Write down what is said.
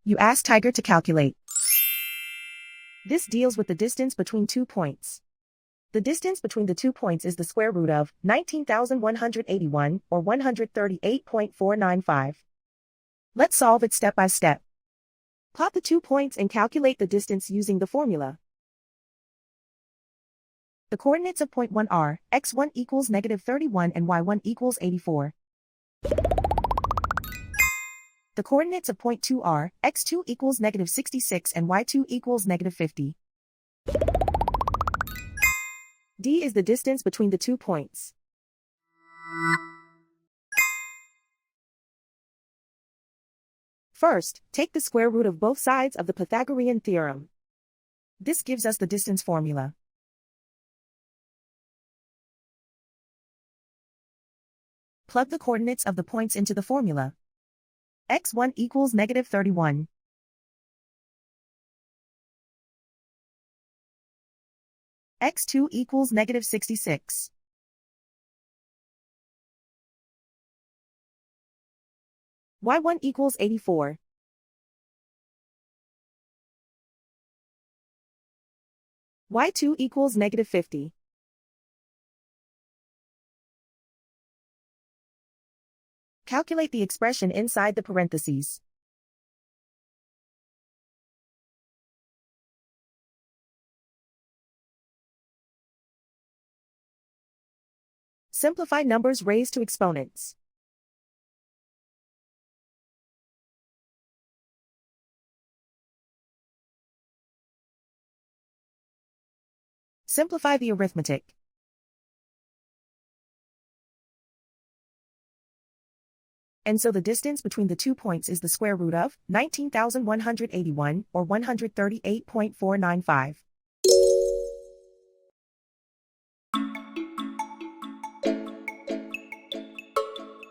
You ask Tiger to calculate. This deals with the distance between 2 points. The distance between the 2 points is the square root of 19,181, or 138.495. Let's solve it step by step. Plot the 2 points and calculate the distance using the formula. The coordinates of point 1 are, x1 equals -31 and y1 equals 84. The coordinates of point 2 are, x2 equals -66 and y2 equals -50. D is the distance between the 2 points. First, take the square root of both sides of the Pythagorean theorem. This gives us the distance formula. Plug the coordinates of the points into the formula. x1 equals -31. x2 equals -66. y1 equals 84. y2 equals -50. Calculate the expression inside the parentheses. Simplify numbers raised to exponents. Simplify the arithmetic. And so the distance between the 2 points is the square root of 19,181, or 138.495.